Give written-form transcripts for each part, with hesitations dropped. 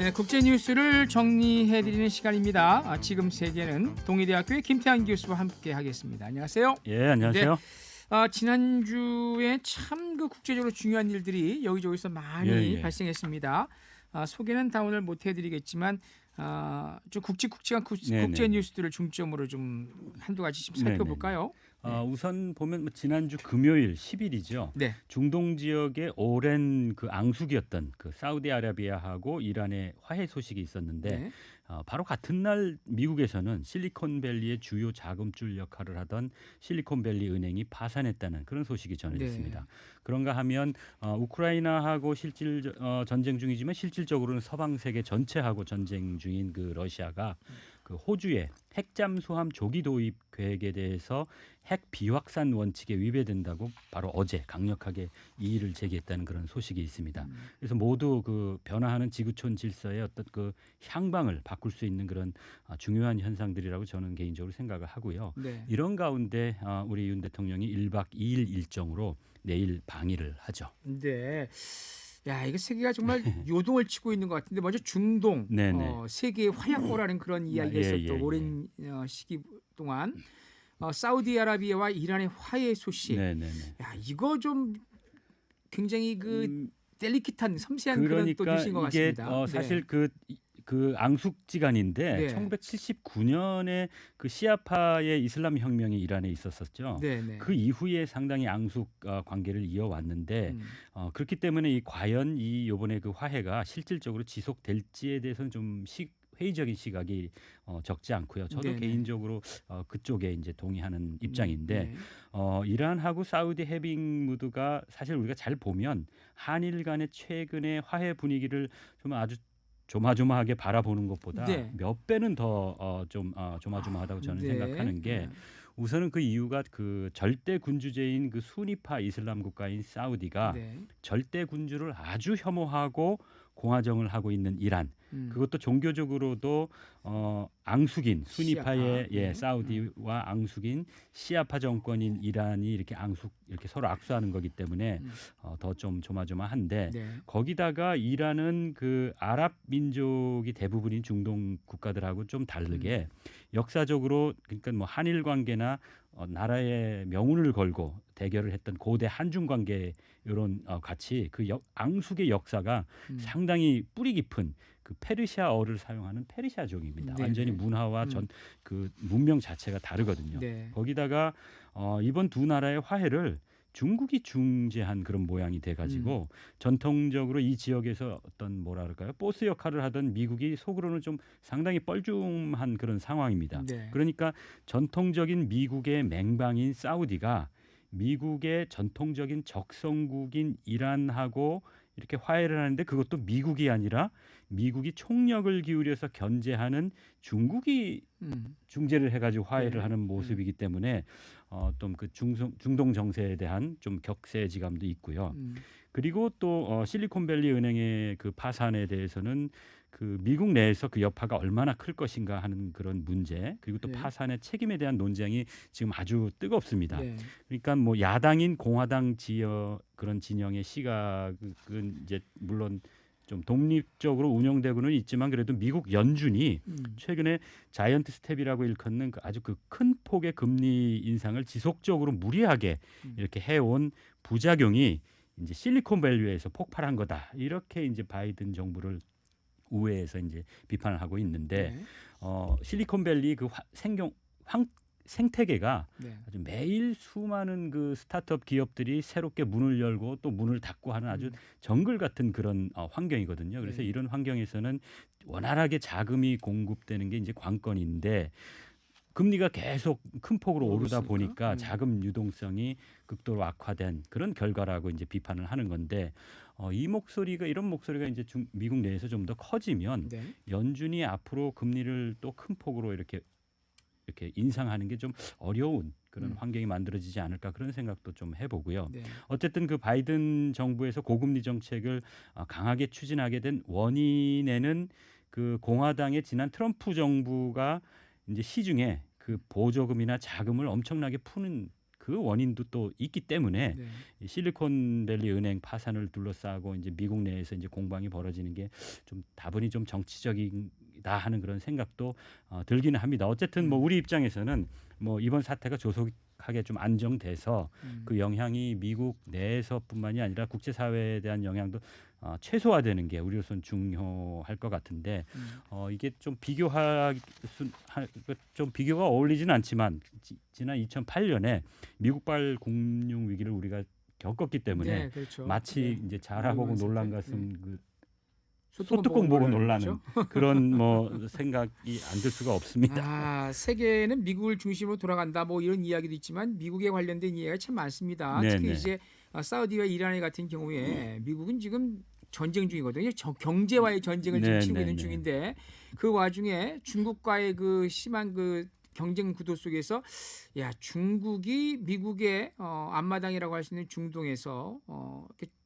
네, 국제 뉴스를 정리해드리는 시간입니다. 지금 세계는 동의대학교의 김태환 교수와 함께하겠습니다. 안녕하세요. 예, 안녕하세요. 네, 지난주에 참 그 국제적으로 중요한 일들이 여기저기서 많이 발생했습니다. 소개는 다 오늘 못 해드리겠지만 좀 굵직굵직한 국제 뉴스들을 중점으로 좀 한두 가지 좀 살펴볼까요? 우선 보면 지난주 금요일 10일이죠. 네. 중동 지역의 오랜 그 앙숙이었던 그 사우디아라비아하고 이란의 화해 소식이 있었는데 네. 바로 같은 날 미국에서는 실리콘밸리의 주요 자금줄 역할을 하던 실리콘밸리 은행이 파산했다는 그런 소식이 전해졌습니다. 네. 그런가 하면 우크라이나하고 전쟁 중이지만 실질적으로는 서방 세계 전체하고 전쟁 중인 그 러시아가 그 호주의 핵 잠수함 조기 도입 계획에 대해서 핵 비확산 원칙에 위배된다고 바로 어제 강력하게 이의를 제기했다는 그런 소식이 있습니다. 그래서 모두 그 변화하는 지구촌 질서의 어떤 그 향방을 바꿀 수 있는 그런 중요한 현상들이라고 저는 개인적으로 생각을 하고요. 네. 이런 가운데 우리 윤 대통령이 1박 2일 일정으로 내일 방일을 하죠. 네. 야, 이거 세계가 정말 요동을 치고 있는 것 같은데 먼저 중동 세계의 화약고라는 그런 이야기가 있었던 오랜 시기 동안 사우디아라비아와 이란의 화해 소식. 야, 이거 좀 굉장히 그 델리킷한 섬세한 그런 또 뉴스인 것 이게 같습니다. 사실 그 앙숙지간인데 1979년에 그 시아파의 이슬람 혁명이 이란에 있었었죠. 그 이후에 상당히 앙숙 관계를 이어왔는데 그렇기 때문에 과연 이번에 그 화해가 실질적으로 지속될지에 대해서는 좀 회의적인 시각이 적지 않고요. 저도 개인적으로 그쪽에 이제 동의하는 입장인데 이란하고 사우디 헤빙무드가 사실 우리가 잘 보면 한일 간의 최근의 화해 분위기를 좀 아주 조마조마하게 바라보는 것보다 몇 배는 더 좀 조마조마하다고 저는 생각하는 게 우선은 그 이유가 그 절대 군주제인 그 수니파 이슬람 국가인 사우디가 절대 군주를 아주 혐오하고 공화정을 하고 있는 이란 그것도 종교적으로도 앙숙인 수니파의 사우디와 앙숙인 시아파 정권인 이란이 이렇게 서로 악수하는 거기 때문에 더 좀 조마조마한데 거기다가 이란은 그 아랍 민족이 대부분인 중동 국가들하고 좀 다르게 역사적으로 그러니까 뭐 한일 관계나 나라의 명운을 걸고 대결을 했던 고대 한중 관계 이런 같이 그 앙숙의 역사가 상당히 뿌리 깊은 그 페르시아어를 사용하는 페르시아족입니다. 완전히 문화와 그 문명 자체가 다르거든요. 거기다가 이번 두 나라의 화해를 중국이 중재한 그런 모양이 돼가지고 전통적으로 이 지역에서 어떤 뭐라 그럴까요? 보스 역할을 하던 미국이 속으로는 좀 상당히 뻘쭘한 그런 상황입니다. 그러니까 전통적인 미국의 맹방인 사우디가 미국의 전통적인 적성국인 이란하고 이렇게 화해를 하는데 그것도 미국이 아니라 미국이 총력을 기울여서 견제하는 중국이 중재를 해가지고 화해를 하는 모습이기 때문에 좀 그 중동 정세에 대한 좀 격세지감도 있고요. 그리고 또 실리콘밸리 은행의 그 파산에 대해서는 그 미국 내에서 그 여파가 얼마나 클 것인가 하는 그런 문제 그리고 또 파산의 책임에 대한 논쟁이 지금 아주 뜨겁습니다. 그러니까 뭐 야당인 공화당 그런 진영의 시각은 이제 물론 좀 독립적으로 운영되고는 있지만 그래도 미국 연준이 최근에 자이언트 스텝이라고 일컫는 아주 그 큰 폭의 금리 인상을 지속적으로 무리하게 이렇게 해온 부작용이 이제 실리콘밸리에서 폭발한 거다. 이렇게 이제 바이든 정부를 우회해서 이제 비판을 하고 있는데 실리콘밸리 그 생태계가 아주 매일 수많은 그 스타트업 기업들이 새롭게 문을 열고 또 문을 닫고 하는 아주 정글 같은 그런 환경이거든요. 그래서 이런 환경에서는 원활하게 자금이 공급되는 게 이제 관건인데 금리가 계속 큰 폭으로 오르다 보니까 자금 유동성이 극도로 악화된 그런 결과라고 이제 비판을 하는 건데 이런 목소리가 이제 미국 내에서 좀 더 커지면 연준이 앞으로 금리를 또 큰 폭으로 이렇게 인상하는 게 좀 어려운 그런 환경이 만들어지지 않을까 그런 생각도 좀 해보고요. 어쨌든 그 바이든 정부에서 고금리 정책을 강하게 추진하게 된 원인에는 그 공화당의 지난 트럼프 정부가 이제 시중에 그 보조금이나 자금을 엄청나게 푸는 그 원인도 또 있기 때문에 네. 이 실리콘밸리 은행 파산을 둘러싸고 이제 미국 내에서 이제 공방이 벌어지는 게 좀 다분히 좀 정치적이다 하는 그런 생각도 들기는 합니다. 어쨌든 뭐 우리 입장에서는 뭐 이번 사태가 조속하게 좀 안정돼서 그 영향이 미국 내에서뿐만이 아니라 국제사회에 대한 영향도 최소화되는 게 우리로서는 중요할 것 같은데 이게 좀 좀 비교가 어울리지는 않지만 지난 2008년에 미국발 금융 위기를 우리가 겪었기 때문에 네, 그렇죠. 마치 네. 이제 자라보고 놀란 것은 네. 그 소뚜껑 보고 놀라는 그런 뭐 생각이 안 들 수가 없습니다. 세계는 미국을 중심으로 돌아간다. 뭐 이런 이야기도 있지만 미국에 관련된 이야기가 참 많습니다. 네, 특히 네. 이제 사우디와 이란 같은 경우에 미국은 지금 전쟁 중이거든요. 경제와의 전쟁을 지금 네, 치르고 네, 있는 네. 중인데 그 와중에 중국과의 그 심한 그 경쟁 구도 속에서 중국이 미국의 앞마당이라고 할 수 있는 중동에서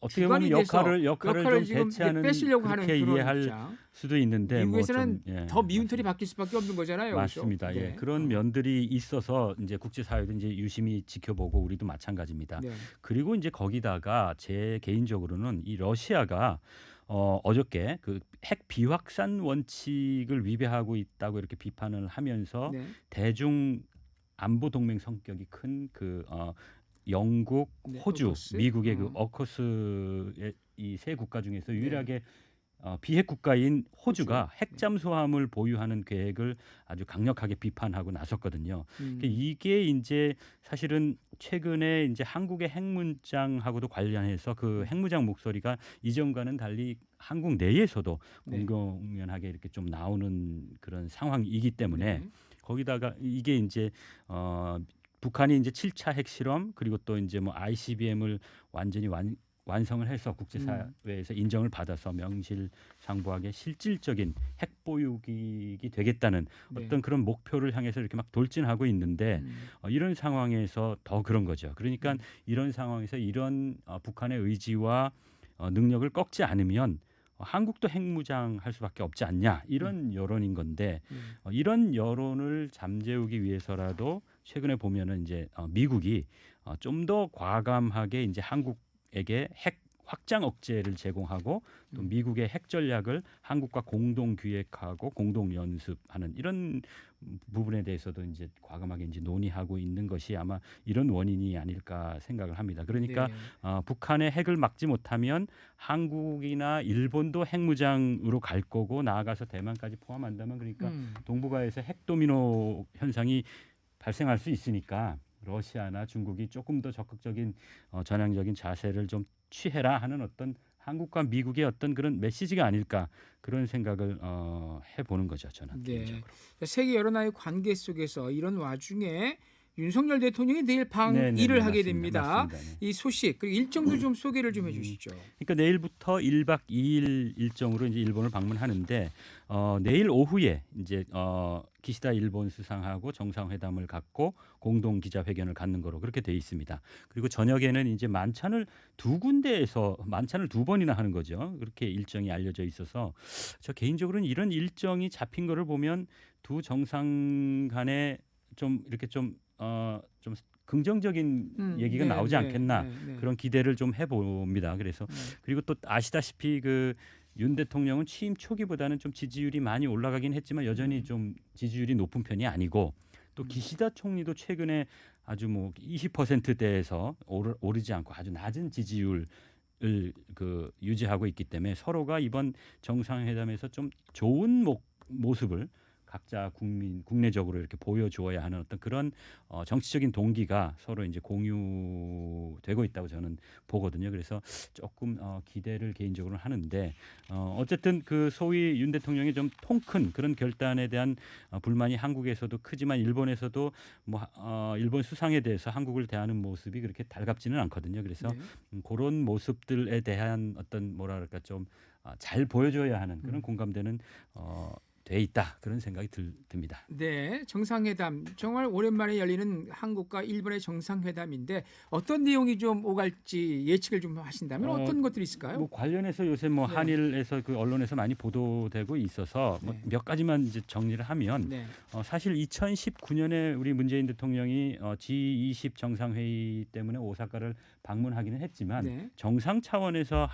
어떻게 보면 역할을 좀 지금 대체하는 뺏으려고 하는 그렇게 그런 이해할 입장. 수도 있는데 미국에서는 뭐 좀, 더 미운 털이 바뀔 수밖에 없는 거잖아요. 맞습니다. 그렇죠? 예. 네. 그런 면들이 있어서 이제 국제사회도 이제 유심히 지켜보고 우리도 마찬가지입니다. 네. 그리고 이제 거기다가 제 개인적으로는 이 러시아가 어저께 그 핵 비확산 원칙을 위배하고 있다고 이렇게 비판을 하면서 네. 대중 안보 동맹 성격이 큰 그 영국, 네, 호주, 어커스. 미국의 그 어커스의 이 세 국가 중에서 유일하게 비핵 국가인 호주가 핵 잠수함을 보유하는 계획을 아주 강력하게 비판하고 나섰거든요. 이게 이제 사실은 최근에 이제 한국의 핵무장하고도 관련해서 그 핵무장 목소리가 이전과는 달리 한국 내에서도 공공연하게 이렇게 좀 나오는 그런 상황이기 때문에 거기다가 이게 이제 북한이 이제 7차 핵실험 그리고 또 이제 뭐 ICBM을 완전히 완성을 해서 국제사회에서 인정을 받아서 명실상부하게 실질적인 핵 보유국이 되겠다는 어떤 그런 목표를 향해서 이렇게 막 돌진하고 있는데 이런 상황에서 더 그런 거죠. 그러니까 이런 상황에서 이런 북한의 의지와 능력을 꺾지 않으면 한국도 핵무장할 수밖에 없지 않냐 이런 여론인 건데 이런 여론을 잠재우기 위해서라도 최근에 보면은 이제 미국이 좀 더 과감하게 이제 한국에게 핵 확장 억제를 제공하고 또 미국의 핵 전략을 한국과 공동 기획하고 공동 연습하는 이런 부분에 대해서도 이제 과감하게 이제 논의하고 있는 것이 아마 이런 원인이 아닐까 생각을 합니다. 그러니까 북한의 핵을 막지 못하면 한국이나 일본도 핵무장으로 갈 거고 나아가서 대만까지 포함한다면 그러니까 동북아에서 핵 도미노 현상이 발생할 수 있으니까 러시아나 중국이 조금 더 적극적인 전향적인 자세를 좀 취해라 하는 어떤 한국과 미국의 어떤 그런 메시지가 아닐까 그런 생각을 해보는 거죠. 저는 개인적으로. 세계 여론와의 관계 속에서 이런 와중에 윤석열 대통령이 내일 방일을 하게 됩니다. 맞습니다. 이 소식 그리고 일정도 좀 소개를 좀 해주시죠. 그러니까 내일부터 1박 2일 일정으로 이제 일본을 방문하는데 내일 오후에 이제 기시다 일본 수상하고 정상회담을 갖고 공동 기자회견을 갖는 거로 그렇게 돼 있습니다. 그리고 저녁에는 이제 만찬을 두 군데에서 만찬을 두 번이나 하는 거죠. 그렇게 일정이 알려져 있어서 저 개인적으로는 이런 일정이 잡힌 거를 보면 두 정상 간에 좀 이렇게 좀 긍정적인 얘기가 나오지 않겠나 그런 기대를 좀 해봅니다. 그래서 그리고 또 아시다시피 그 윤 대통령은 취임 초기보다는 좀 지지율이 많이 올라가긴 했지만 여전히 좀 지지율이 높은 편이 아니고 또 기시다 총리도 최근에 아주 뭐 20%대에서 오르지 않고 아주 낮은 지지율 을 유지하고 있기 때문에 서로가 이번 정상회담에서 좀 좋은 모습을 각자 국내적으로 이렇게 보여주어야 하는 어떤 그런 정치적인 동기가 서로 이제 공유되고 있다고 저는 보거든요. 그래서 조금 기대를 개인적으로 하는데 어쨌든 그 소위 윤 대통령의 좀 통 큰 그런 결단에 대한 불만이 한국에서도 크지만 일본에서도 뭐 일본 수상에 대해서 한국을 대하는 모습이 그렇게 달갑지는 않거든요. 그래서 그런 모습들에 대한 어떤 뭐랄까 좀 잘 보여줘야 하는 그런 공감대는 돼 있다 그런 생각이 듭니다. 네, 정상회담 정말 오랜만에 열리는 한국과 일본의 정상회담인데 어떤 내용이 좀 오갈지 예측을 좀 하신다면 어떤 것들이 있을까요? 뭐 관련해서 요새 뭐 네. 한일에서 그 언론에서 많이 보도되고 있어서 뭐 몇 가지만 이제 정리를 하면 사실 2019년에 우리 문재인 대통령이 G20 정상회의 때문에 오사카를 방문하기는 했지만 정상 차원에서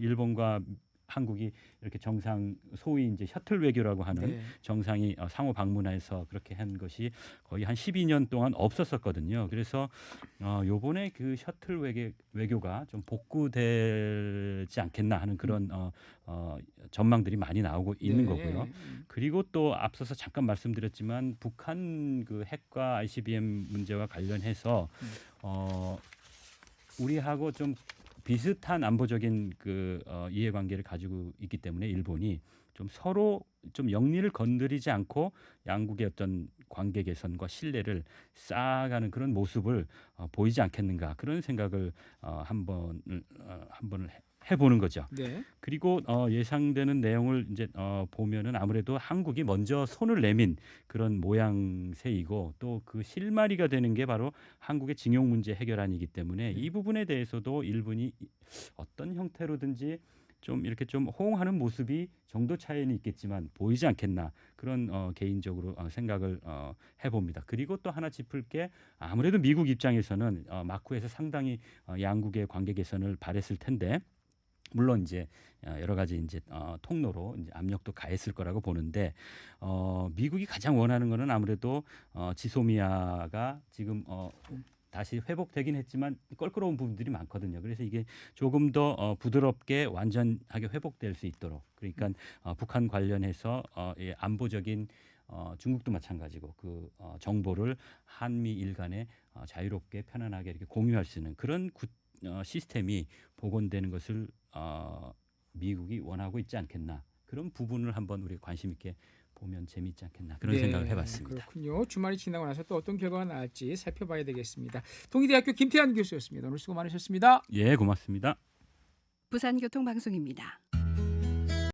일본과 한국이 이렇게 정상 소위 이제 셔틀 외교라고 하는 정상이 상호 방문해서 그렇게 한 것이 거의 한 12년 동안 없었었거든요. 그래서 요번에 그 셔틀 외교가 좀 복구되지 않겠나 하는 그런 전망들이 많이 나오고 있는 거고요. 그리고 또 앞서서 잠깐 말씀드렸지만 북한 그 핵과 ICBM 문제와 관련해서 우리하고 좀 비슷한 안보적인 그 이해관계를 가지고 있기 때문에 일본이 좀 서로 좀 영리를 건드리지 않고 양국의 어떤 관계 개선과 신뢰를 쌓아가는 그런 모습을 보이지 않겠는가 그런 생각을 한번 해보는 거죠. 그리고 예상되는 내용을 이제 보면은 아무래도 한국이 먼저 손을 내민 그런 모양새이고 또 그 실마리가 되는 게 바로 한국의 징용 문제 해결안이기 때문에 이 부분에 대해서도 일본이 어떤 형태로든지 좀 이렇게 좀 호응하는 모습이 정도 차이는 있겠지만 보이지 않겠나 그런 개인적으로 생각을 해봅니다. 그리고 또 하나 짚을 게 아무래도 미국 입장에서는 마쿠에서 상당히 양국의 관계 개선을 바랬을 텐데. 물론 이제 여러 가지 이제 통로로 이제 압력도 가했을 거라고 보는데 미국이 가장 원하는 거는 아무래도 지소미아가 지금 다시 회복되긴 했지만 껄끄러운 부분들이 많거든요. 그래서 이게 조금 더 부드럽게 완전하게 회복될 수 있도록 그러니까 북한 관련해서 안보적인 중국도 마찬가지고 그 정보를 한미일 간에 자유롭게 편안하게 이렇게 공유할 수 있는 그런 시스템이 복원되는 것을 미국이 원하고 있지 않겠나 그런 부분을 한번 우리 관심 있게 보면 재미있지 않겠나 그런 생각을 해봤습니다. 그렇군요. 주말이 지나고 나서 또 어떤 결과가 나올지 살펴봐야 되겠습니다. 동의대학교 김태환 교수였습니다. 오늘 수고 많으셨습니다. 예, 고맙습니다. 부산교통방송입니다.